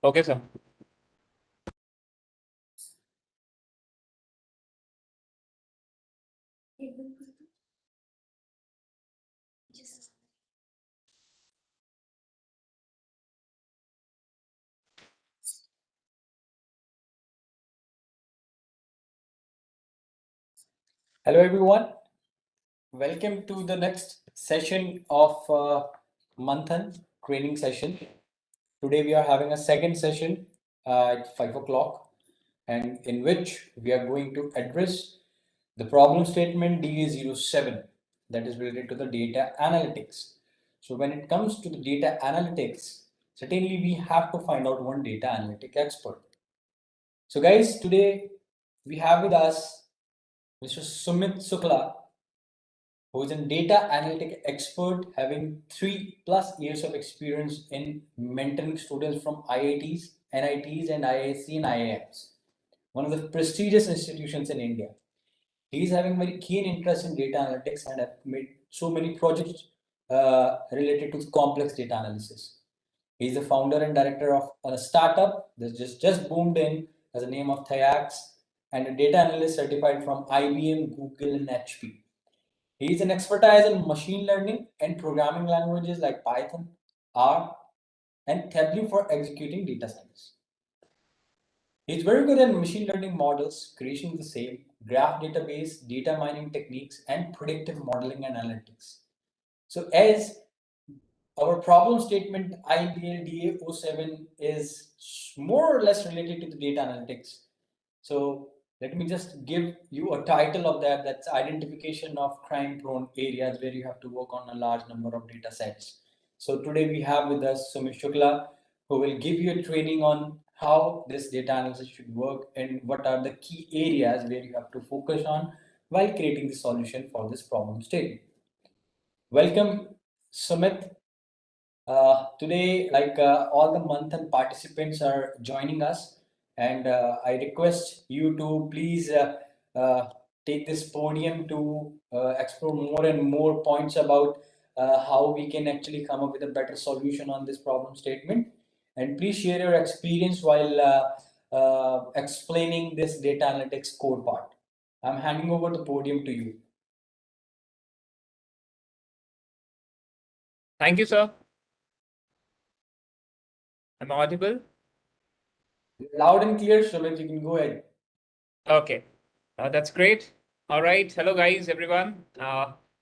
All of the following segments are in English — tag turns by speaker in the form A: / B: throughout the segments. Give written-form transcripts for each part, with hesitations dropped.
A: Okay, sir.
B: Hello everyone, welcome to the next session of Manthan training session. Today we are having a second session at 5 o'clock, and in which we are going to address the problem statement DA-07 that is related to the data analytics. So when it comes to the data analytics, certainly we have to find out one data analytic expert. So guys, today we have with us Mr. Sumit Shukla, who is a data analytic expert having 3+ years of experience in mentoring students from IITs, NITs, and IISc and IIMs, one of the prestigious institutions in India. He is having very keen interest in data analytics and have made so many projects related to complex data analysis. He is the founder and director of a startup that just boomed in as the name of Theax, and a data analyst certified from IBM, Google, and HP. He is an expertise in machine learning and programming languages like Python, R, and Tableau for executing data science. He is very good at machine learning models, creation of the same, graph database, data mining techniques, and predictive modeling and analytics. So as our problem statement INTL-DA-07 is more or less related to the data analytics. So let me just give you a title of that. That's identification of crime-prone areas where you have to work on a large number of data sets. So today we have with us Sumit Shukla, who will give you a training on how this data analysis should work and what are the key areas where you have to focus on while creating the solution for this problem statement. Welcome, Sumit. Today, all the month and participants are joining us, and I request you to please take this podium to explore more and more points about how we can actually come up with a better solution on this problem statement. And please share your experience while explaining this data analytics code part. I'm handing over the podium to you.
A: Thank you, sir. Am I audible?
B: Loud and clear, Sumit, you can go ahead.
A: Okay, that's great. All right, hello guys, everyone.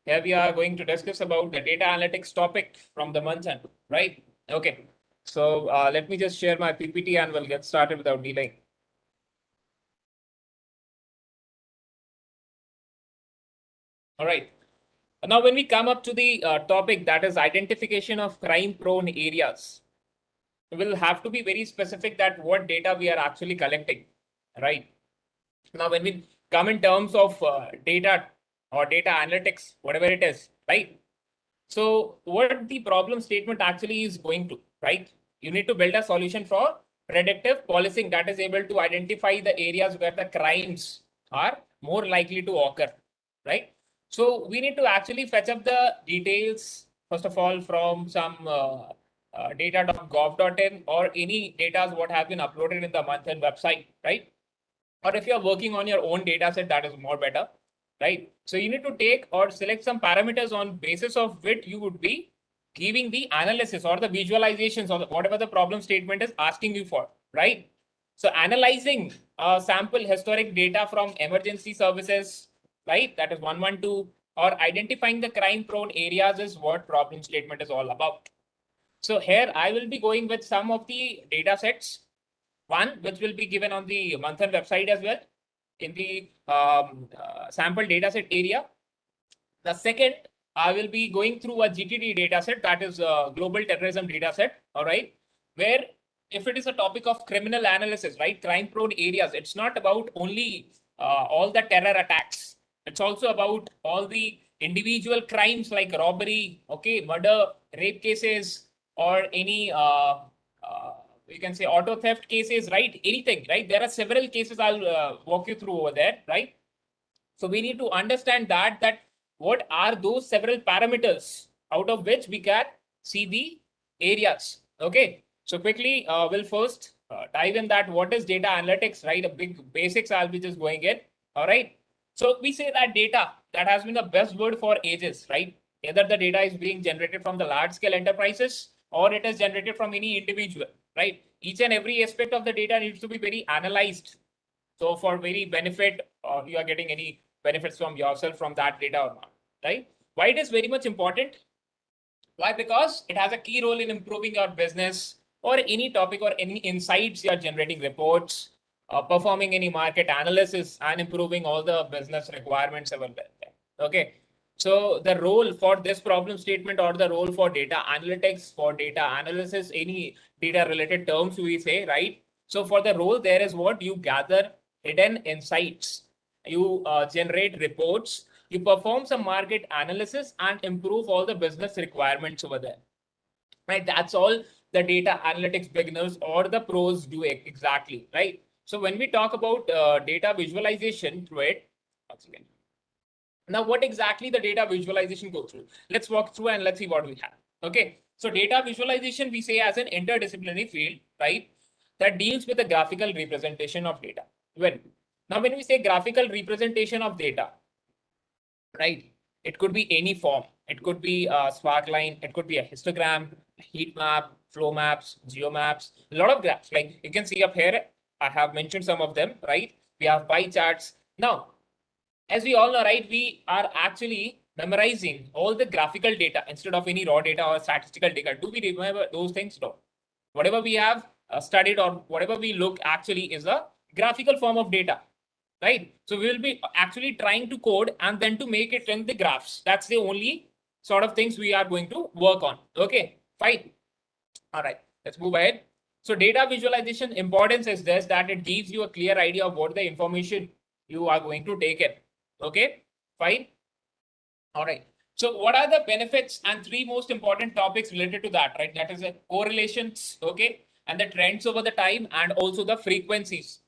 A: Here we are going to discuss about the data analytics topic from the month end, right? Okay, so let me just share my PPT and we'll get started without delay. All right. Now, when we come up to the topic that is identification of crime-prone areas, we'll have to be very specific that what data we are actually collecting, right? Now, when we come in terms of data or data analytics, whatever it is, right? So what the problem statement actually is going to, right? You need to build a solution for predictive policing that is able to identify the areas where the crimes are more likely to occur, right? So we need to actually fetch up the details, first of all, from some data.gov.in or any data what have been uploaded in the month end website, right? Or if you're working on your own data set, that is more better, right? So you need to take or select some parameters on basis of which you would be giving the analysis or the visualizations or whatever the problem statement is asking you for, right? So analyzing sample historic data from emergency services, right? That is 112, or identifying the crime prone areas is what problem statement is all about. So here I will be going with some of the data sets. One, which will be given on the Manthan website as well in the sample dataset area. The second, I will be going through a GTD dataset, that is a global terrorism dataset, all right, where if it is a topic of criminal analysis, right, crime prone areas, it's not about only all the terror attacks. It's also about all the individual crimes like robbery, okay, murder, rape cases, or any you can say auto theft cases, right? Anything, right? There are several cases I'll walk you through over there, right? So we need to understand that what are those several parameters out of which we can see the areas. Okay. So quickly, we'll first dive in that what is data analytics, right? A big basics I'll be just going in. All right. So we say that data, that has been the best word for ages, right? Either the data is being generated from the large scale enterprises or it is generated from any individual, right? Each and every aspect of the data needs to be very analyzed. So for very benefit, you are getting any benefits from yourself from that data or not, right? Why it is very much important? Why? Because it has a key role in improving your business or any topic or any insights you are generating reports, performing any market analysis and improving all the business requirements available. Okay. So the role for this problem statement or the role for data analytics, for data analysis, any data related terms we say, right? So for the role there is what you gather hidden insights, you generate reports, you perform some market analysis and improve all the business requirements over there, right? That's all the data analytics beginners or the pros do exactly, right? So when we talk about data visualization through it, once again, now what exactly the data visualization go through? Let's walk through and let's see what we have. Okay, so data visualization we say as an interdisciplinary field, right, that deals with the graphical representation of data. When we say graphical representation of data, right? It could be any form. It could be a spark line. It could be a histogram, heat map, flow maps, geomaps, a lot of graphs. Like you can see up here, I have mentioned some of them, right? We have pie charts. Now, as we all know, right, we are actually memorizing all the graphical data instead of any raw data or statistical data. Do we remember those things? No. Whatever we have studied or whatever we look actually is a graphical form of data, right? So we will be actually trying to code and then to make it in the graphs. That's the only sort of things we are going to work on. Okay, fine. All right, let's move ahead. So data visualization importance is this, that it gives you a clear idea of what the information you are going to take in. Okay, fine. All right. So what are the benefits and three most important topics related to that, right? That is the correlations, okay, and the trends over the time and also the frequencies.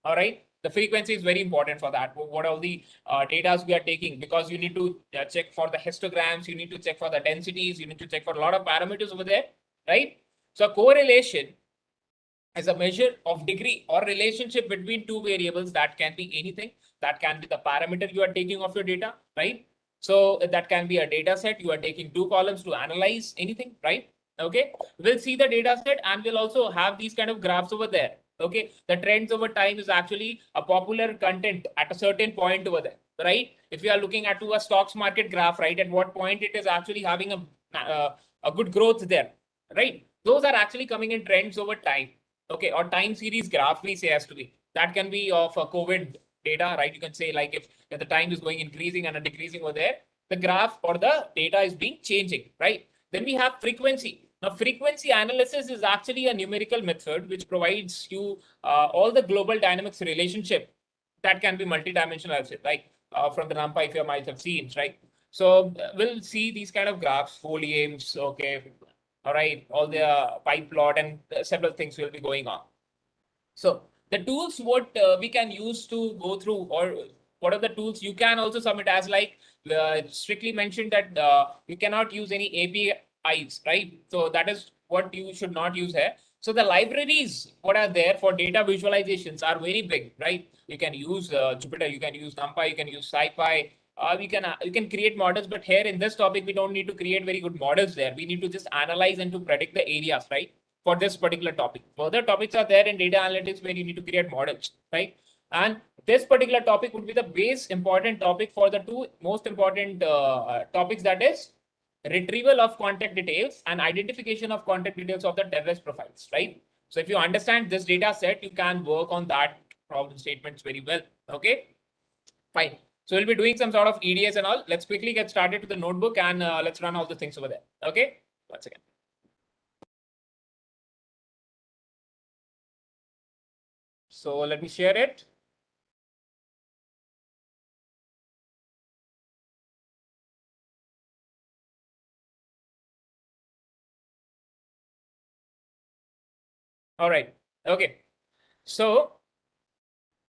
A: All right. The frequency is very important for that. What are the data we are taking? Because you need to check for the histograms, you need to check for the densities, you need to check for a lot of parameters over there, right? So correlation is a measure of degree or relationship between two variables. That can be anything. That can be the parameter you are taking of your data, right? So that can be a data set. You are taking two columns to analyze anything, right? Okay. We'll see the data set and we'll also have these kind of graphs over there. Okay. The trends over time is actually a popular content at a certain point over there, right? If you are looking at to a stocks market graph, right, at what point it is actually having a good growth there, right? Those are actually coming in trends over time. Okay, or time series graph we say has to be. That can be of a COVID data, right? You can say like if the time is going increasing and decreasing over there, the graph or the data is being changing, right? Then we have frequency. Now, frequency analysis is actually a numerical method which provides you all the global dynamics relationship that can be multidimensional, I'll say, like from the NumPy if you might have seen, right? So we'll see these kind of graphs, foliums, okay, all right, all the pipe plot and several things will be going on. So the tools what we can use to go through, or what are the tools you can also submit as like strictly mentioned that you cannot use any APIs, right? So that is what you should not use here. So the libraries what are there for data visualizations are very big, right? You can use Jupyter, you can use NumPy, you can use SciPy. You can create models, but here in this topic we don't need to create very good models there. We need to just analyze and to predict the areas, right? For this particular topic. Further topics are there in data analytics where you need to create models, right? And this particular topic would be the base important topic for the two most important topics, that is retrieval of contact details and identification of contact details of the terrorist profiles, right? So if you understand this data set, you can work on that problem statements very well. Okay, fine. So we'll be doing some sort of EDS and all. Let's quickly get started to the notebook and let's run all the things over there. Okay, once again. So let me share it. All right. Okay. So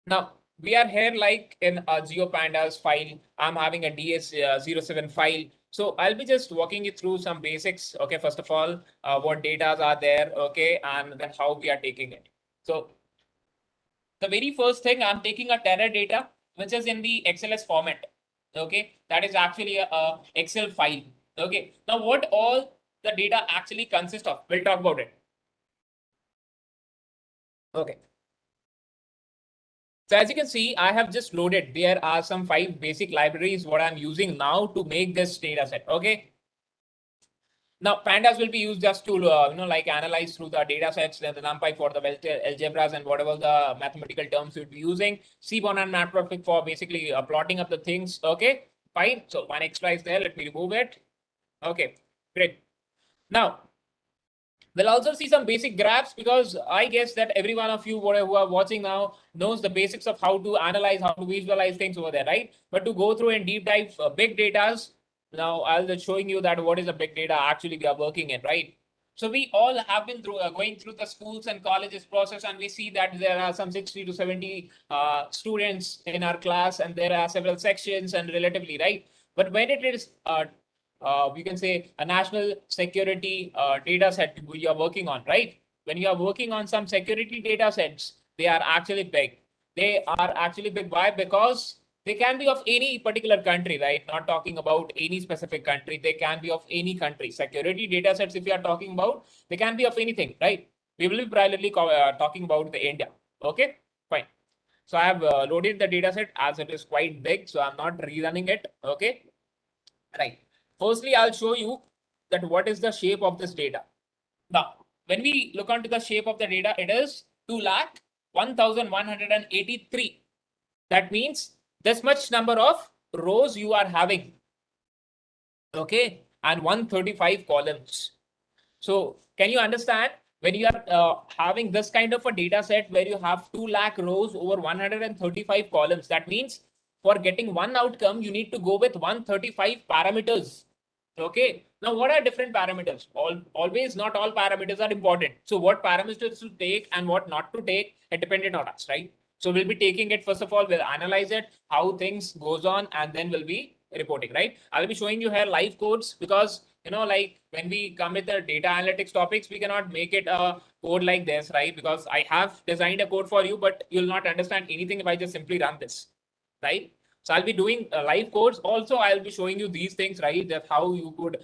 A: now we are here like in a GeoPandas file. I'm having a DS07 file. So I'll be just walking you through some basics. Okay, first of all, what data are there, okay, and then how we are taking it. So the very first thing, I'm taking a Terra data, which is in the XLS format. Okay, that is actually a Excel file. Okay, now what all the data actually consists of, we'll talk about it. Okay. So as you can see, I have just loaded. There are some 5 basic libraries what I'm using now to make this data set. Okay. Now, pandas will be used just to, like analyze through the data sets, then the NumPy for the algebras and whatever the mathematical terms you'll be using. Seaborn and Matplotlib for basically plotting up the things. Okay, fine. So one extra is there. Let me remove it. Okay, great. Now, we'll also see some basic graphs because I guess that every one of you who are watching now knows the basics of how to analyze, how to visualize things over there, right? But to go through and deep dive big data, now I'll be showing you that what is the big data actually we are working in, right? So we all have been through going through the schools and colleges process, and we see that there are some 60 to 70 students in our class, and there are several sections and relatively, right? But when it is we can say a national security data set you are working on, right? When you are working on some security data sets, they are actually big. They are actually big. Why? Because they can be of any particular country, right? Not talking about any specific country. They can be of any country. Security data sets, if you are talking about, they can be of anything, right? We will be primarily talking about the India. Okay, fine. So I have loaded the data set as it is quite big. So I'm not rerunning it. Okay, right. Firstly, I'll show you that what is the shape of this data. Now, when we look onto the shape of the data, it is 2,01,183. That means this much number of rows you are having. Okay, and 135 columns. So can you understand when you are having this kind of a data set where you have 2 lakh rows over 135 columns? That means for getting one outcome, you need to go with 135 parameters. Okay. Now, what are different parameters? Always not all parameters are important. So what parameters to take and what not to take, it depended on us, right? So we'll be taking it, first of all, we'll analyze it, how things goes on, and then we'll be reporting, right? I'll be showing you here live codes because, like when we come with the data analytics topics, we cannot make it a code like this, right? Because I have designed a code for you, but you'll not understand anything if I just simply run this, right? So I'll be doing live codes. Also, I'll be showing you these things, right? That how you could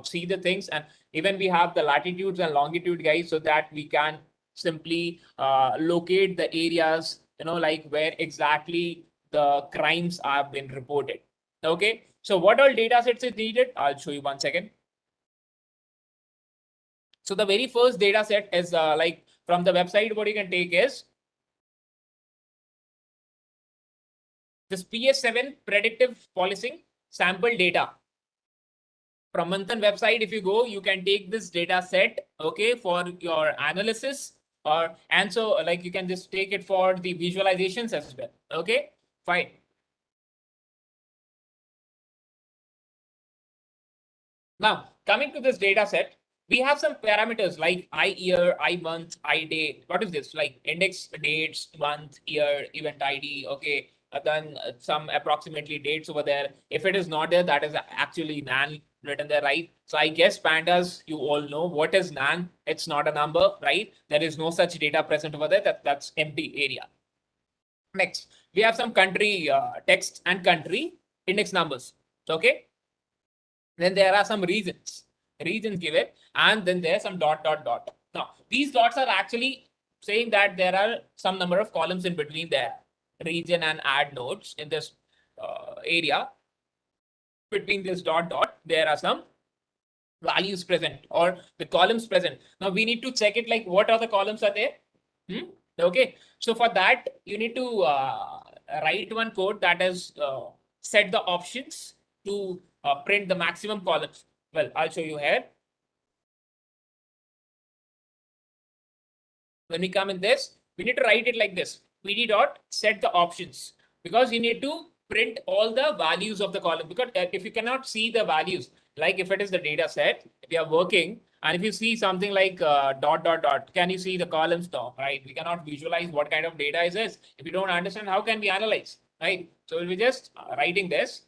A: see the things. And even we have the latitudes and longitude, guys, so that we can simply locate the areas, like where exactly the crimes have been reported. Okay. So what all data sets is needed? I'll show you 1 second. So the very first data set is like from the website, what you can take is this PS7 predictive policing sample data. From Manthan website, if you go, you can take this data set, okay, for your analysis, and so like you can just take it for the visualizations as well. Okay, fine. Now, coming to this data set, we have some parameters like I year, I month, I date. What is this? Like index dates, month, year, event ID. Okay. Then some approximately dates over there. If it is not there, that is actually NaN written there, right? So I guess pandas, you all know what is NaN. It's not a number, right? There is no such data present over there. That's empty area. Next, we have some country text and country index numbers. Okay. Then there are some regions given, and then there's some dot, dot, dot. Now, these dots are actually saying that there are some number of columns in between there, region and add nodes in this area. Between this dot, dot, there are some values present or the columns present. Now, we need to check it like what are the columns are there? Okay. So for that, you need to write one code that is set the options to print the maximum columns. Well, I'll show you here. When we come in this, we need to write it like this. PD dot set the options, because you need to print all the values of the column, because if you cannot see the values, like if it is the data set, if you are working, and if you see something like dot, dot, dot, can you see the columns now, right? We cannot visualize what kind of data is this. If you don't understand, how can we analyze, right? So we'll be just writing this.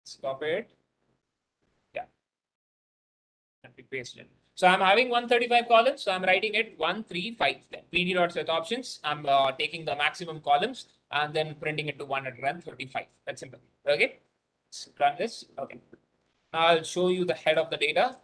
A: Stop it. Yeah. And we paste it. So I'm having 135 columns. So I'm writing it 135. Then pd.set options. I'm taking the maximum columns and then printing it to 135. That's simple. Okay. Let's run this. Okay. I'll show you the head of the data.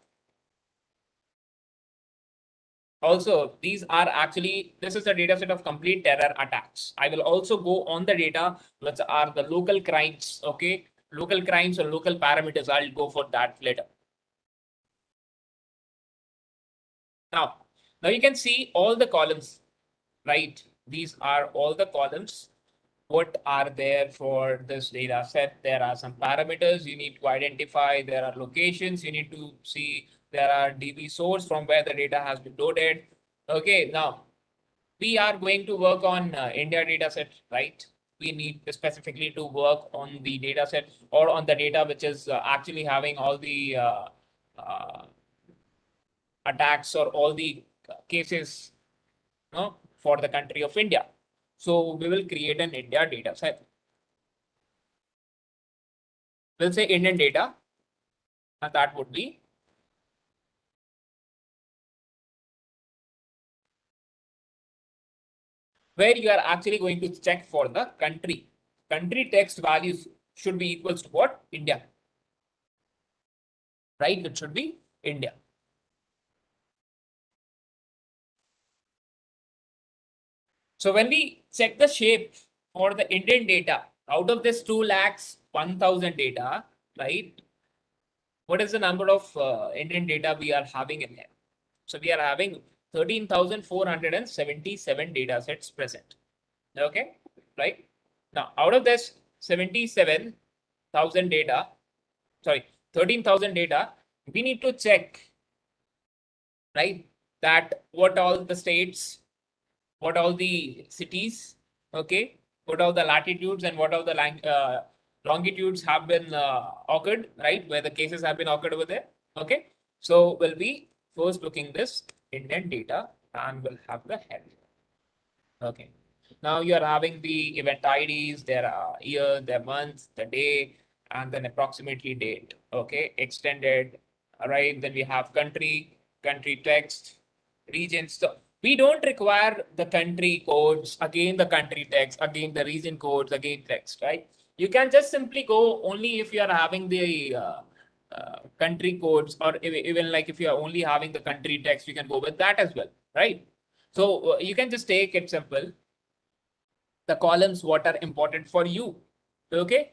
A: Also, these are actually, this is a data set of complete terror attacks. I will also go on the data, which are the local crimes. Okay. Local crimes or local parameters. I'll go for that later. Now you can see all the columns, right? These are all the columns. What are there for this data set? There are some parameters you need to identify. There are locations you need to see. There are DB source from where the data has been loaded. Okay, now we are going to work on India data set, right? We need specifically to work on the data set or on the data which is actually having all the attacks or all the cases for the country of India. So we will create an India data set. We'll say Indian data, and that would be where you are actually going to check for the country. Country text values should be equals to what? India. Right? It should be India. So when we check the shape for the Indian data, out of this 2,01,000 data, right? What is the number of Indian data we are having in here? So we are having 13,477 data sets present. Okay, right? Now, out of this 77,000 data, sorry, 13,000 data, we need to check, right, that what all the states, what all the cities, okay, what all the latitudes and what all the longitudes have been occurred, right, where the cases have been occurred over there. Okay, so we'll be first looking this Indian data and we'll have the head. Okay. Now you are having the event IDs, their year, their month, the day, and then approximately date. Okay, extended. All right. Then we have country, country text, regions. So we don't require the country codes, again the country text, again the region codes, again text, right? You can just simply go only if you are having the country codes, or even like if you are only having the country text, you can go with that as well, right? So you can just take it simple. The columns what are important for you. Okay.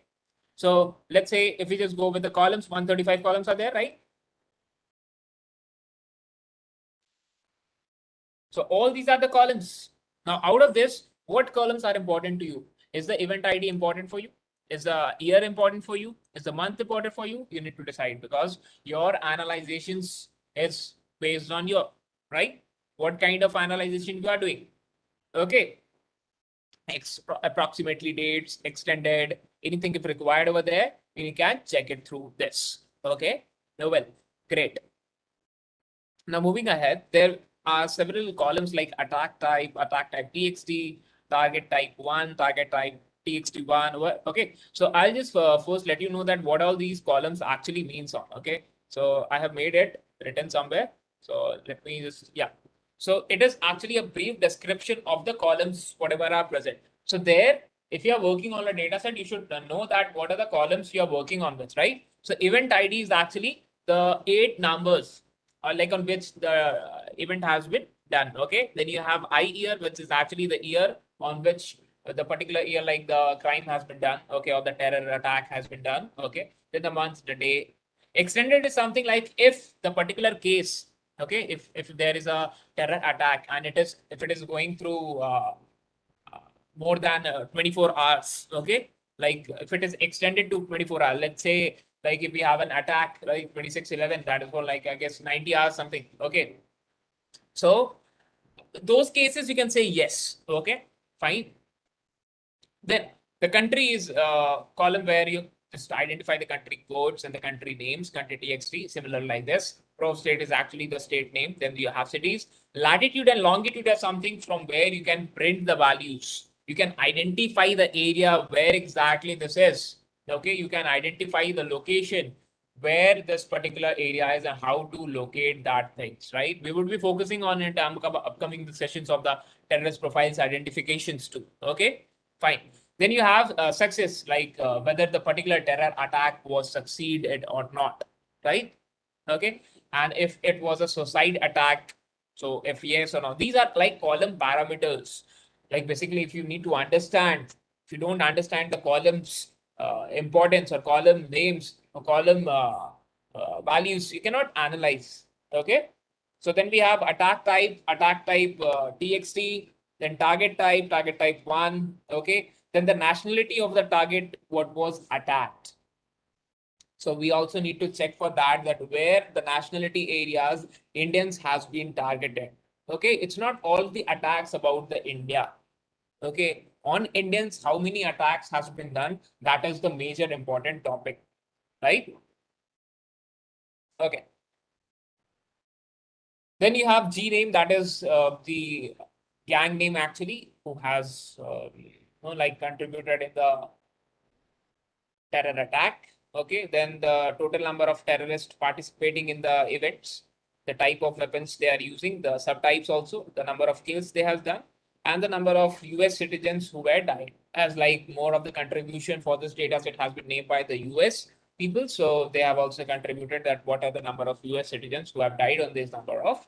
A: So let's say if we just go with the columns, 135 columns are there, right? So all these are the columns. Now out of this, what columns are important to you? Is the event ID important for you? Is the year important for you? Is the month important for you? You need to decide, because your analyzations is based on your, right? What kind of analyzation you are doing. Okay. Approximately dates, extended, anything if required over there, you can check it through this. Okay. Now, well, great. Now moving ahead, there are several columns like attack type txt, target type 1, target type txt1. Okay, so I'll just first let you know that what all these columns actually means on. Okay, so I have made it written somewhere. So let me just, yeah. So it is actually a brief description of the columns, whatever are present. So there, if you are working on a data set, you should know that what are the columns you are working on with, right? So event ID is actually the 8 numbers like on which the event has been done. Okay, then you have I year, which is actually the year on which the particular year, like the crime has been done. Okay, or the terror attack has been done. Okay, then the month, the day. Extended is something like if the particular case, okay, if there is a terror attack and if it is going through more than 24 hours. Okay, like if it is extended to 24 hours, let's say like if we have an attack like 26/11, that is for like I guess 90 hours something. Okay, so those cases you can say yes. Okay, fine. Then the country is column where you just identify the country codes and the country names, country txt, similar like this. Pro state is actually the state name. Then you have cities. Latitude and longitude are something from where you can print the values. You can identify the area where exactly this is. Okay, you can identify the location where this particular area is and how to locate that things, right? We would be focusing on it upcoming sessions of the terrorist profiles identifications too. Okay, fine. Then you have success, like whether the particular terror attack was succeeded or not, right? Okay, and if it was a suicide attack, so if yes or no, these are like column parameters. Like basically, if you need to understand, if you don't understand the columns importance or column names or column values, you cannot analyze. Okay, so then we have attack type txt, then target type 1. Okay, then the nationality of the target, what was attacked. So we also need to check for that where the nationality areas Indians has been targeted. Okay, it's not all the attacks about the India. Okay, on Indians, how many attacks has been done? That is the major important topic, right? Okay. Then you have G name, that is the gang name actually, who has like contributed in the terror attack. Okay, then the total number of terrorists participating in the events, the type of weapons they are using, the subtypes also, the number of kills they have done, and the number of US citizens who were died. As like more of the contribution for this data set has been named by the US people, so they have also contributed that what are the number of US citizens who have died on this number of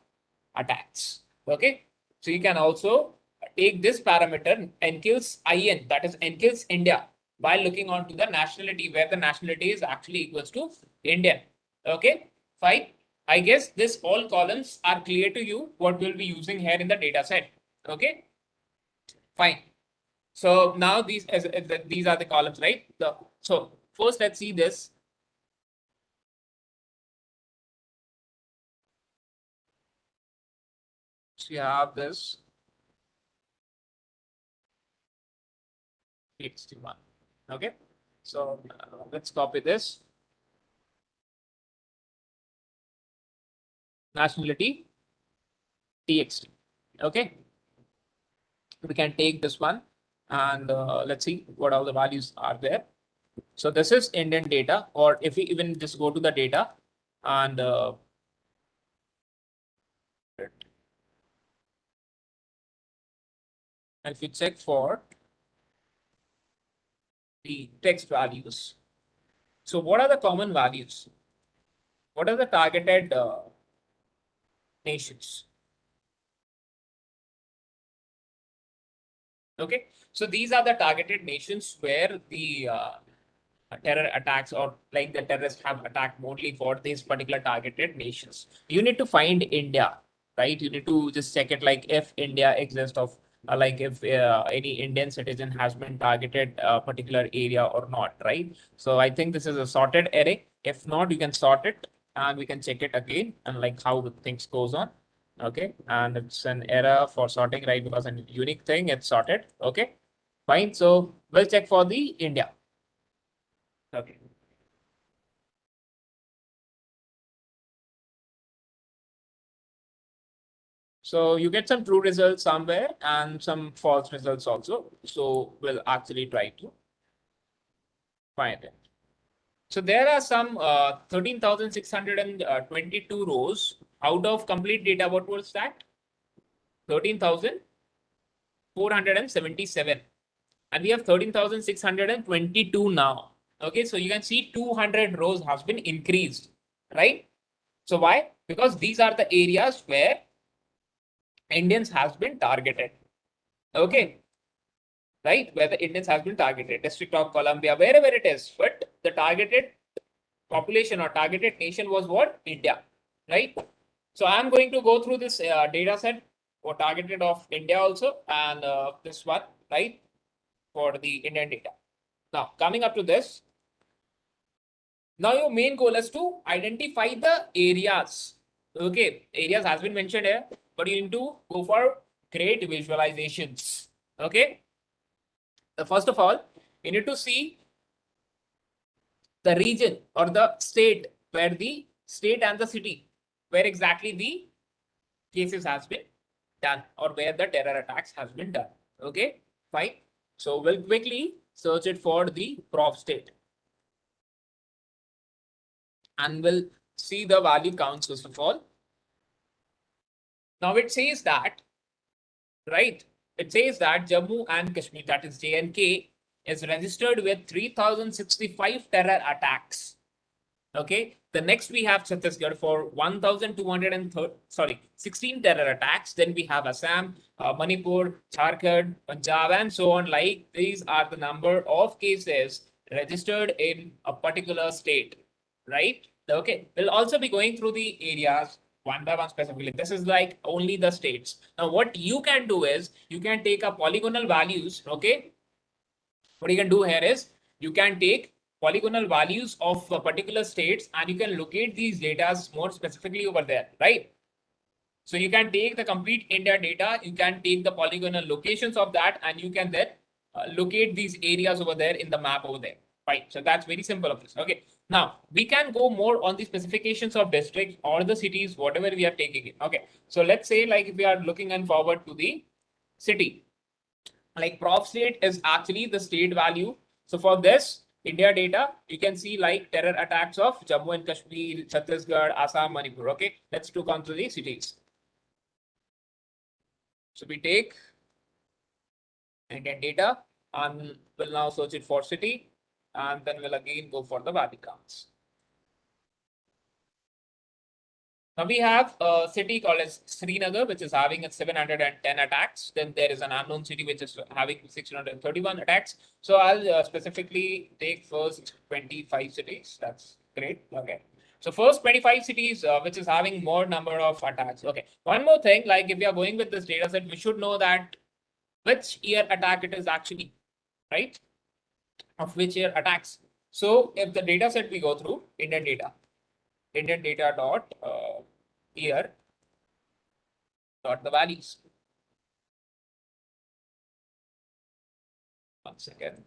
A: attacks. Okay, so you can also take this parameter nkills in, that is nkills India, while looking on to the nationality, where the nationality is actually equals to Indian. Okay, fine. I guess this all columns are clear to you what we'll be using here in the data set. Okay, fine. So now these are the columns, right? So first let's see this. So you have this 61. Okay, so let's copy this. Nationality txt. Okay, we can take this one and let's see what all the values are there. So this is Indian data, or if we even just go to the data and if you check for the text values. So what are the common values? What are the targeted nations? Okay, so these are the targeted nations where the terror attacks, or like the terrorists have attacked mostly for these particular targeted nations. You need to find India, right? You need to just check it, like if India exists of like if any Indian citizen has been targeted a particular area or not, right? So I think this is a sorted array. If not, you can sort it and we can check it again and like how the things goes on. Okay, and it's an error for sorting, right? Because a unique thing, it's sorted. Okay, fine. So we'll check for the India. Okay. So you get some true results somewhere and some false results also. So we'll actually try to find it. So there are some 13,622 rows out of complete data. What was that? 13,477. And we have 13,622 now. Okay, so you can see 200 rows has been increased, right? So why? Because these are the areas where Indians has been targeted. Okay, right? Where the Indians have been targeted, District of Columbia, wherever it is. But the targeted population or targeted nation was what? India, right? So I'm going to go through this data set for targeted of India also, and this one, right, for the Indian data. Now, coming up to this, now your main goal is to identify the areas. Okay, areas has been mentioned here, but you need to go for great visualizations. Okay, first of all, you need to see the region or the state, where the state and the city, where exactly the cases has been done or where the terror attacks has been done. Okay, fine. So we'll quickly search it for the prop state. and we'll see the value counts first of all. Now it says that, right? It says that Jammu and Kashmir, that is J&K, is registered with 3065 terror attacks. Okay. The next we have Chhattisgarh for 16 terror attacks. Then we have Assam, Manipur, Jharkhand, Punjab, and so on. Like these are the number of cases registered in a particular state, right? Okay. We'll also be going through the areas one by one specifically. This is like only the states. Now, what you can do is you can take a polygonal values. Okay. What you can do here is you can take polygonal values of particular states and you can locate these data more specifically over there, right? So you can take the complete India data, you can take the polygonal locations of that, and you can then locate these areas over there in the map over there, right? So that's very simple of this. Okay. Now we can go more on the specifications of districts or the cities, whatever we are taking it. Okay. So let's say like if we are looking and forward to the city, like prof state is actually the state value. So for this India data, you can see like terror attacks of Jammu and Kashmir, Chhattisgarh, Assam, Manipur. Okay, let's look onto the cities. So we take Indian data and we'll now search it for city, and then we'll again go for the value counts. Now we have a city called as Srinagar, which is having 710 attacks. Then there is an unknown city which is having 631 attacks. So I'll specifically take first 25 cities. That's great. Okay. So first 25 cities, which is having more number of attacks. Okay. One more thing, like if we are going with this data set, we should know that which year attack it is actually, right? Of which year attacks. So if the data set we go through, Indian data dot year dot the values. One second.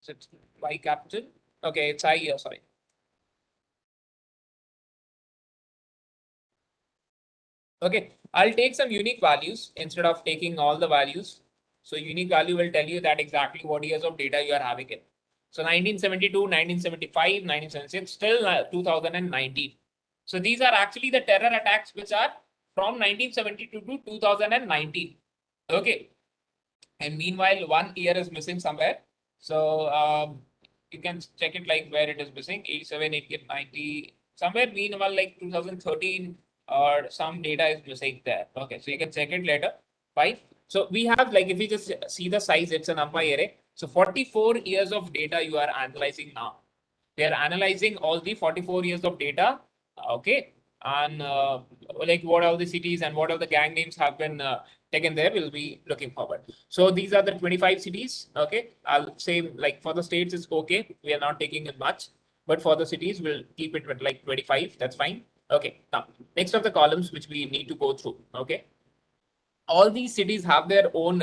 A: Is it Y capital? Okay, it's I here, sorry. Okay, I'll take some unique values instead of taking all the values. So unique value will tell you that exactly what years of data you are having it. So 1972, 1975, 1976, till 2019. So these are actually the terror attacks which are from 1972 to 2019. Okay. And meanwhile, 1 year is missing somewhere. So you can check it like where it is missing, 87, 88, 90, somewhere meanwhile like 2013 or some data is missing there. Okay, so you can check it later. Fine. So we have like, if you just see the size, it's a NumPy array. So 44 years of data you are analyzing now. They are analyzing all the 44 years of data. Okay. And like what all the cities and what all the gang names have been taken there, we'll be looking forward. So these are the 25 cities. Okay. I'll say like for the states, it's okay. We are not taking it much, but for the cities, we'll keep it with like 25. That's fine. Okay. Now, next of the columns, which we need to go through. Okay. All these cities have their own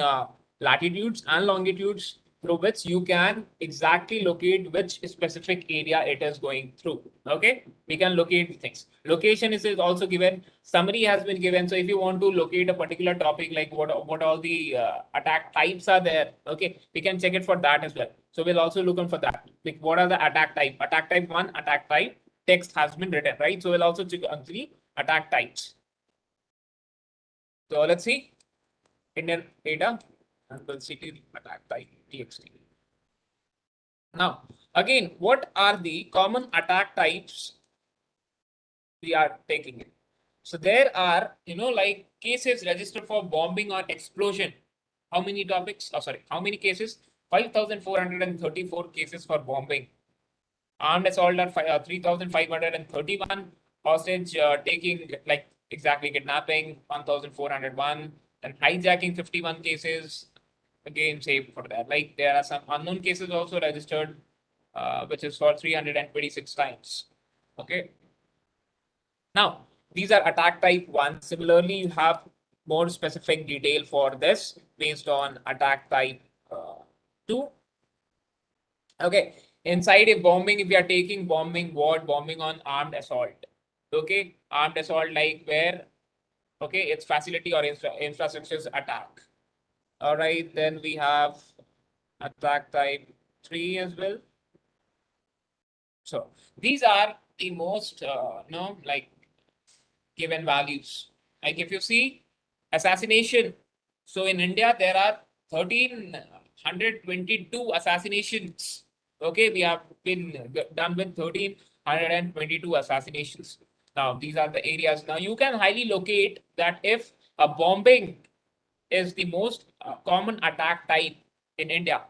A: latitudes and longitudes through which you can exactly locate which specific area it is going through. Okay, we can locate things. Location is also given. Summary has been given. So if you want to locate a particular topic, like what all the attack types are there, okay, we can check it for that as well. So we'll also look on for that. Like what are the attack type? Attack type 1, attack type text has been written, right? So we'll also check on the attack types. So let's see. Indian data and we'll see the attack type txt. Now, again, what are the common attack types we are taking in? So there are, like cases registered for bombing or explosion. How many topics? Oh, sorry, how many cases? 5,434 cases for bombing. Armed assault are 3,531. Hostage taking, like exactly kidnapping, 1,401. And hijacking 51 cases, again same for that. Like there are some unknown cases also registered, which is for 326 times. Okay. Now these are attack type 1. Similarly, you have more specific detail for this based on attack type 2. Okay. Inside a bombing, if we are taking bombing, what bombing on armed assault. Okay. Armed assault, like where, okay, it's facility or infrastructure's attack. All right, then we have attack type 3 as well. So these are the most, like given values. Like if you see assassination, so in India there are 1322 assassinations. Okay, we have been done with 1322 assassinations. Now these are the areas. Now you can highly locate that if a bombing is the most common attack type in India.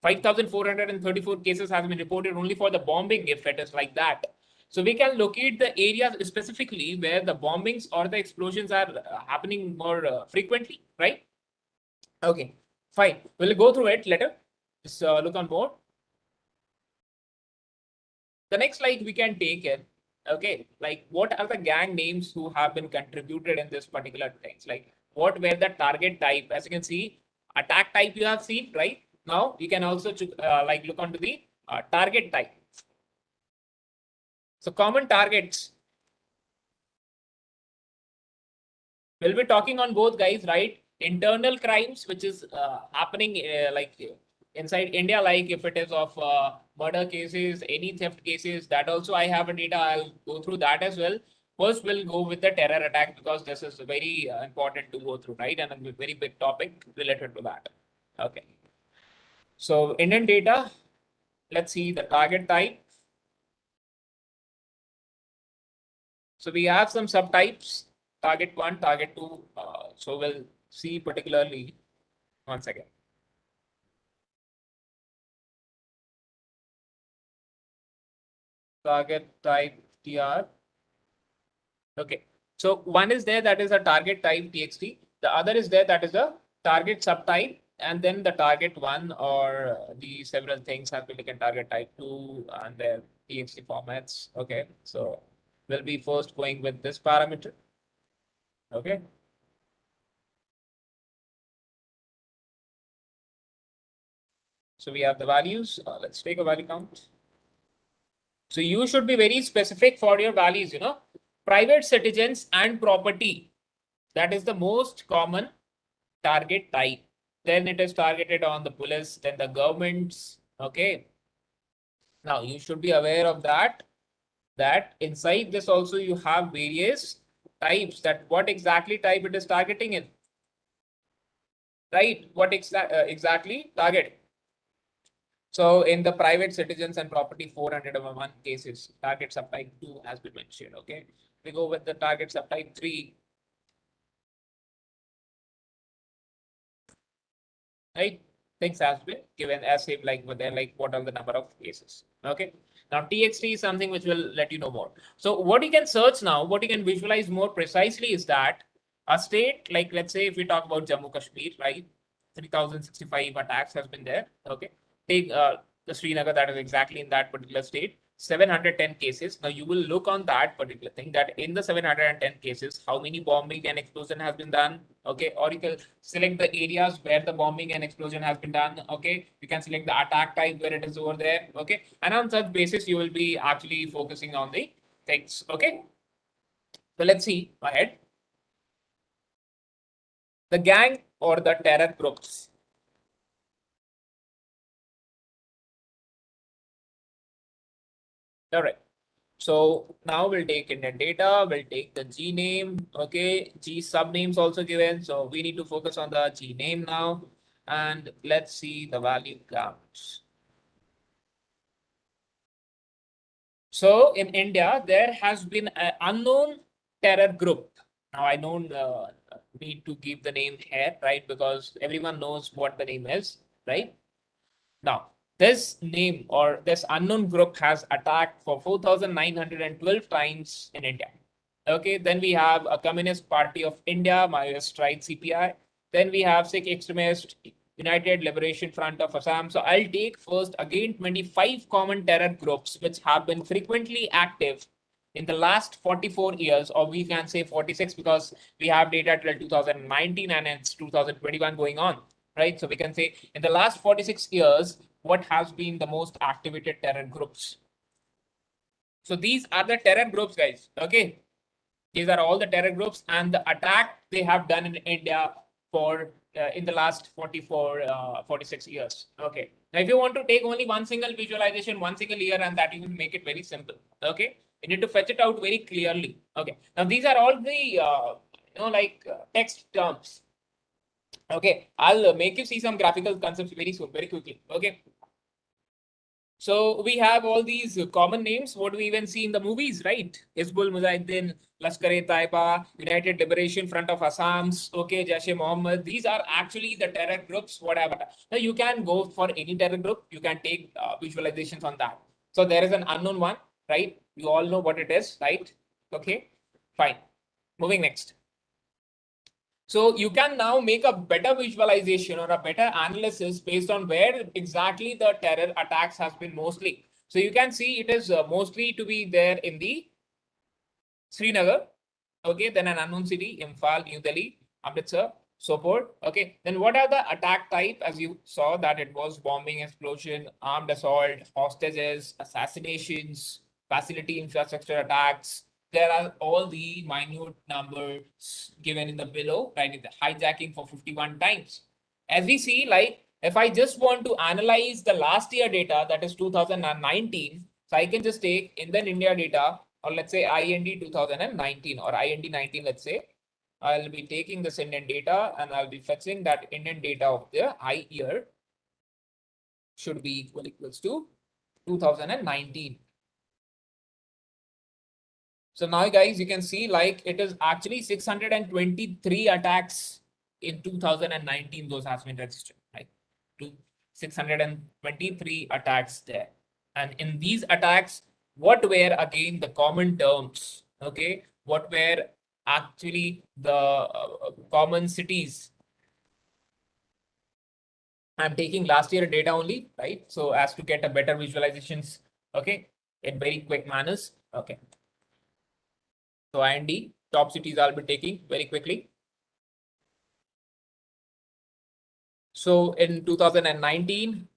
A: 5,434 cases have been reported only for the bombing, if it is like that. So we can locate the areas specifically where the bombings or the explosions are happening more frequently, right? Okay, fine. We'll go through it later. Just look on board. The next slide we can take it. Okay, like what are the gang names who have been contributed in this particular things? Like what were the target type? As you can see, attack type you have seen, right? Now you can also like look onto the target type. So common targets. We'll be talking on both, guys, right? Internal crimes, which is happening like inside India, like if it is of murder cases, any theft cases, that also I have a data. I'll go through that as well. First, we'll go with the terror attack because this is very important to go through, right? And a very big topic related to that. Okay. So Indian data, let's see the target type. So we have some subtypes, target 1, target 2. So we'll see particularly, one second. Target type TR. Okay. So one is there that is a target type TXT. The other is there that is a target subtype. And then the target 1 or the several things have been taken target type 2 and their TXT formats. Okay. So we'll be first going with this parameter. Okay. So we have the values. Let's take a value count. So you should be very specific for your values, private citizens and property. That is the most common target type. Then it is targeted on the police, then the governments. Okay. Now you should be aware of that inside this also you have various types, that what exactly type it is targeting in. Right? What exactly target. So in the private citizens and property 401 cases, target subtype 2 has been mentioned. Okay. We go with the target subtype 3. Right? Things has been given as if like what are the number of cases. Okay. Now TXT is something which will let you know more. So what you can search now, what you can visualize more precisely is that a state, like let's say if we talk about Jammu Kashmir, right? 3065 attacks has been there. Okay. Take the Srinagar, that is exactly in that particular state. 710 cases. Now you will look on that particular thing, that in the 710 cases, how many bombing and explosion has been done. Okay. Or you can select the areas where the bombing and explosion has been done. Okay. You can select the attack type where it is over there. Okay. And on such basis, you will be actually focusing on the things. Okay. So let's see ahead. The gang or the terror groups. All right. So now we'll take Indian data, we'll take the G name, okay, G subnames also given. So we need to focus on the G name now, and let's see the value counts. So in India, there has been an unknown terror group. Now I don't need to give the name here, right? Because everyone knows what the name is, right? Now, this name or this unknown group has attacked for 4,912 times in India. Okay, then we have a Communist Party of India, Maoist Right CPI. Then we have Sikh extremist, United Liberation Front of Assam. So I'll take first again 25 common terror groups which have been frequently active in the last 44 years, or we can say 46 because we have data till 2019 and it's 2021 going on, right? So we can say in the last 46 years, what has been the most activated terror groups? So these are the terror groups, guys. Okay. These are all the terror groups and the attack they have done in India for in the last 46 years. Okay. Now, if you want to take only one single visualization, one single year, and that you will make it very simple. Okay. You need to fetch it out very clearly. Okay. Now, these are all the, text terms. Okay. I'll make you see some graphical concepts very soon, very quickly. Okay. So we have all these common names, what we even see in the movies, right? Hizbul Mujahideen, Lashkar-e-Taiba, United Liberation Front of Assams, okay, Jaish-e-Mohammed. These are actually the terror groups, whatever. Now you can go for any terror group. You can take visualizations on that. So there is an unknown one, right? You all know what it is, right? Okay, fine. Moving next. So you can now make a better visualization or a better analysis based on where exactly the terror attacks has been mostly. So you can see it is mostly to be there in the Srinagar, okay, then an unknown city, Imphal, New Delhi, Amritsar, so forth. Okay, then what are the attack type? As you saw that it was bombing, explosion, armed assault, hostages, assassinations, facility infrastructure attacks. There are all the minute numbers given in the below, right? In the hijacking for 51 times. As we see, like if I just want to analyze the last year data, that is 2019, so I can just take Indian India data, or let's say IND 2019 or IND 19, let's say. I'll be taking this Indian data and I'll be fetching that Indian data of the I year should be equals to 2019. So now guys, you can see like it is actually 623 attacks in 2019, those has been registered, right? 623 attacks there. And in these attacks, what were again the common terms? Okay, what were actually the common cities? I'm taking last year data only, right? So as to get a better visualizations, okay, in very quick manners. Okay. So IND, top cities I'll be taking very quickly. So in 2019,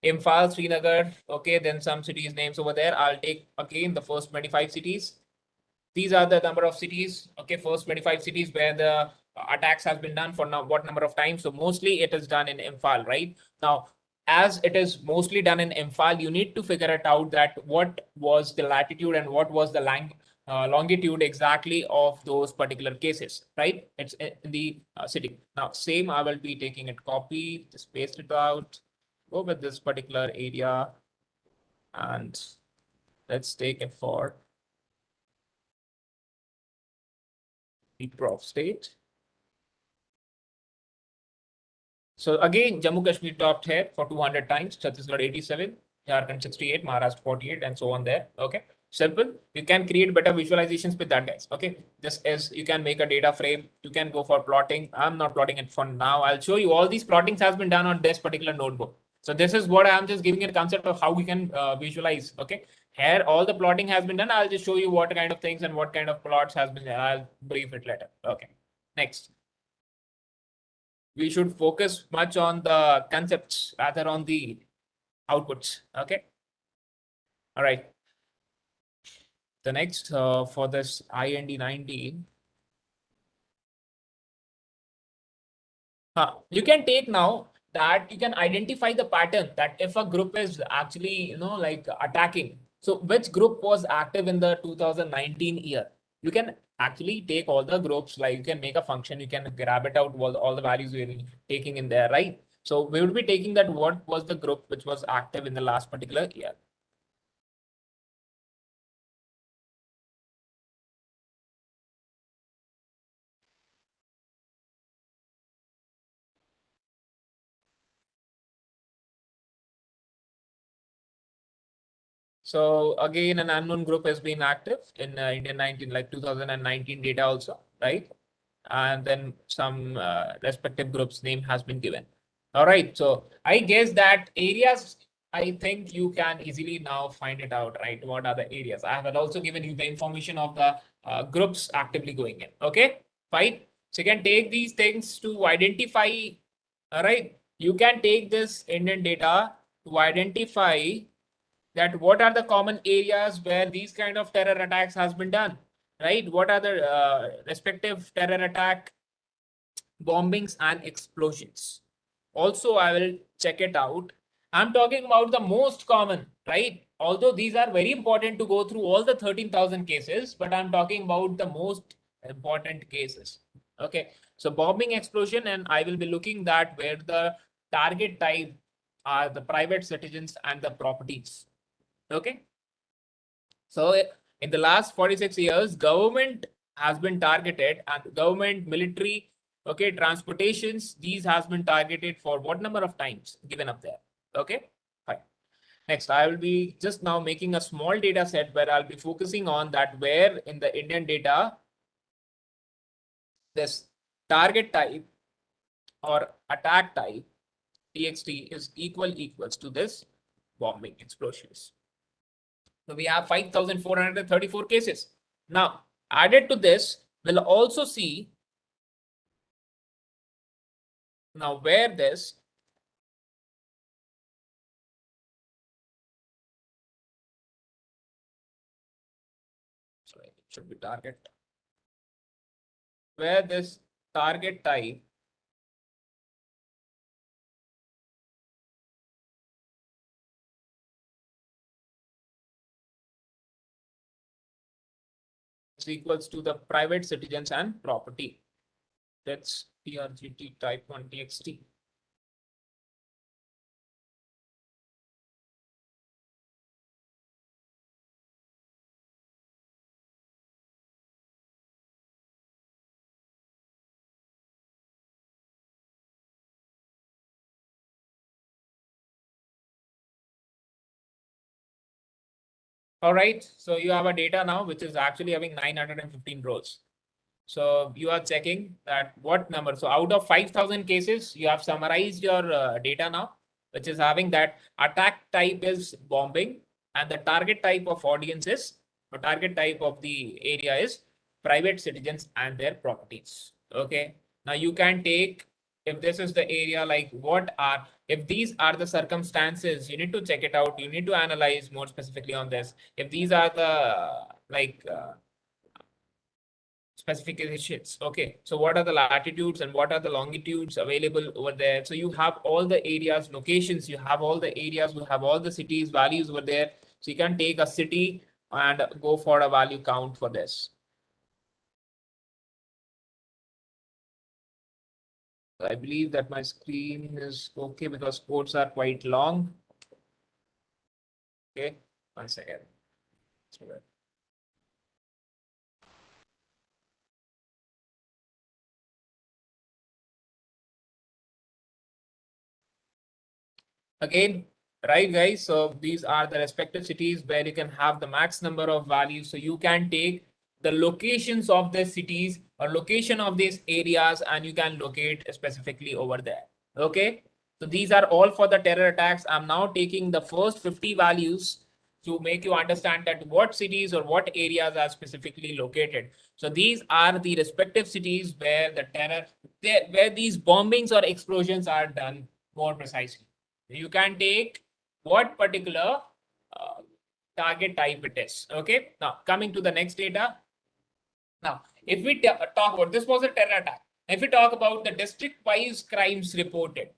A: Imphal, Srinagar, okay, then some cities names over there. I'll take again the first 25 cities. These are the number of cities, okay, first 25 cities where the attacks has been done for now, what number of times. So mostly it is done in Imphal, right? Now, as it is mostly done in Imphal, you need to figure it out that what was the latitude and what was the longitude exactly of those particular cases, right? It's in the city. Now, same, I will be taking it copy, just paste it out, go with this particular area, and let's take it for the prof state. So again, Jammu Kashmir topped here for 200 times, Chhattisgarh 87, Jharkhand 68, Maharashtra 48, and so on there. Okay, simple. You can create better visualizations with that, guys. Okay, this is, you can make a data frame. You can go for plotting. I'm not plotting it for now. I'll show you all these plottings has been done on this particular notebook. So this is what I'm just giving you a concept of how we can visualize. Okay, here all the plotting has been done. I'll just show you what kind of things and what kind of plots has been done. I'll brief it later. Okay, next. We should focus much on the concepts rather on the outputs. Okay. All right. The next for this IND 19. You can take now that you can identify the pattern that if a group is actually, like attacking. So which group was active in the 2019 year? You can actually take all the groups, like you can make a function, you can grab it out, all the values we're taking in there, right? So we would be taking that what was the group which was active in the last particular year. So again, an unknown group has been active in Indian 19, like 2019 data also, right? And then some respective groups name has been given. All right, so I guess that areas, I think you can easily now find it out, right? What are the areas? I have also given you the information of the groups actively going in. Okay, fine. So you can take these things to identify, all right? You can take this Indian data to identify that what are the common areas where these kind of terror attacks has been done, right? What are the respective terror attack bombings and explosions. Also, I will check it out. I'm talking about the most common, right? Although these are very important to go through all the 13,000 cases, but I'm talking about the most important cases. Okay, so bombing, explosion, and I will be looking that where the target type are the private citizens and the properties. Okay, so in the last 46 years, government has been targeted, and government, military, okay, transportations, these has been targeted for what number of times given up there. Okay, fine. Next, I will be just now making a small data set where I'll be focusing on that where in the Indian data, this target type or attack type txt is equals to this bombing explosions. So we have 5,434 cases. Now, added to this, we'll also see now where this sorry, it should be target, where this target type is equals to the private citizens and property. That's PRGT type 1 txt. All right, so you have a data now which is actually having 915 rows. So you are checking that what number. So out of 5,000 cases, you have summarized your data now, which is having that attack type is bombing and the target type of audience is, or target type of the area is private citizens and their properties. Okay. Now you can take, if this is the area, like what are, if these are the circumstances, you need to check it out. You need to analyze more specifically on this. If these are the specifications. Okay, so what are the latitudes and what are the longitudes available over there? So you have all the areas, locations, you have all the areas, you have all the cities, values over there. So you can take a city and go for a value count for this. I believe that my screen is okay because codes are quite long. Okay, 1 second. Again, right guys, so these are the respective cities where you can have the max number of values. So you can take the locations of the cities or location of these areas and you can locate specifically over there. Okay, so these are all for the terror attacks. I'm now taking the first 50 values to make you understand that what cities or what areas are specifically located. So these are the respective cities where the terror, where these bombings or explosions are done more precisely. You can take what particular target type it is. Okay. Now coming to the next data. Now, if we talk about, this was a terror attack. If we talk about the district-wise crimes reported,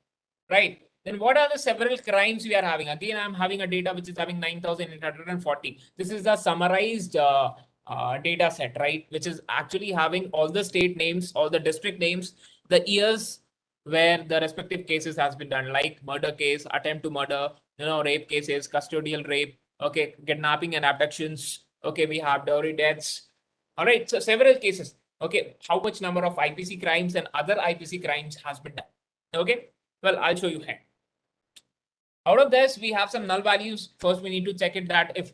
A: right? Then what are the several crimes we are having? Again, I'm having a data which is having 9,840. This is the summarized data set, right? Which is actually having all the state names, all the district names, the years where the respective cases has been done, like murder case, attempt to murder, rape cases, custodial rape, okay, kidnapping and abductions. Okay, we have dowry deaths. All right, so several cases. Okay, how much number of IPC crimes and other IPC crimes has been done? Okay, well, I'll show you here. Out of this, we have some null values. First, we need to check it that if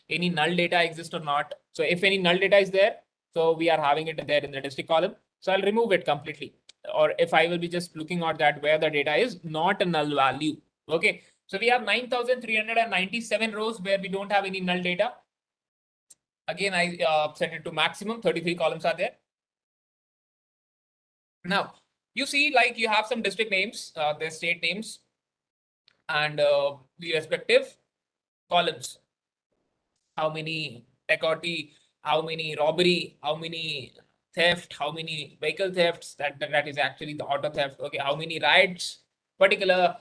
A: any null data exists or not. So if any null data is there, so we are having it there in the district column. So I'll remove it completely. Or if I will be just looking at that where the data is not a null value. Okay, so we have 9,397 rows where we don't have any null data. Again, I set it to maximum, 33 columns are there. Now, you see like you have some district names, their state names, and the respective columns. How many dacoity, how many robbery, how many theft, how many vehicle thefts, that is actually the auto theft. Okay, how many riots particular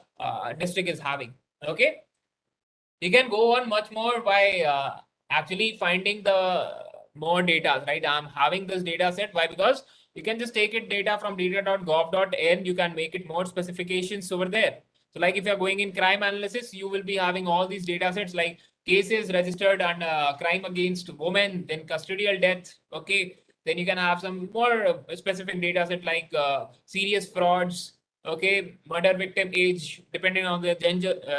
A: district is having. Okay, you can go on much more by actually finding the more data, right? I'm having this data set. Why? Because you can just take it data from data.gov.in. You can make it more specifications over there. So like if you're going in crime analysis, you will be having all these data sets like cases registered and crime against women, then custodial death. Okay. Then you can have some more specific data set like serious frauds, okay, murder victim age, depending on the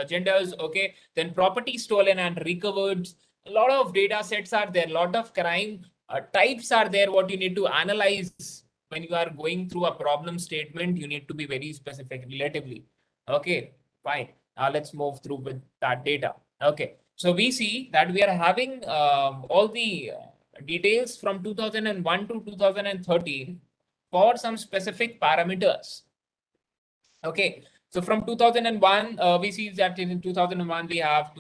A: genders, okay, then property stolen and recovered. A lot of data sets are there, a lot of crime types are there, what you need to analyze when you are going through a problem statement. You need to be very specific relatively. Okay, fine. Now let's move through with that data. Okay, so we see that we are having all the details from 2001 to 2013 for some specific parameters. Okay, so from 2001, we see that in 2001 we have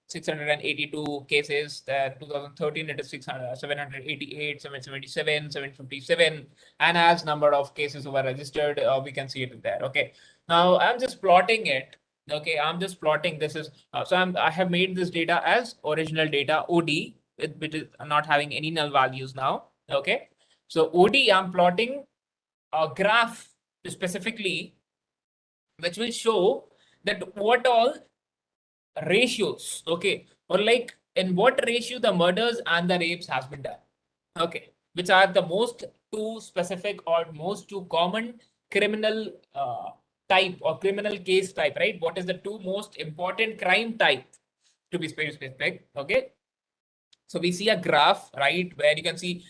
A: 682 cases. Then 2013 it is 788, 777, 757, and as number of cases were registered, we can see it there. Okay, now I'm just plotting it. Okay, I'm just plotting. This is I have made this data as original data OD, which is not having any null values now. Okay, so OD I'm plotting a graph specifically, which will show that what all ratios, okay, or like in what ratio the murders and the rapes has been done, okay, which are the most two specific or most two common criminal type or criminal case type, right? What is the two most important crime type to be specific, okay? So we see a graph, right, where you can see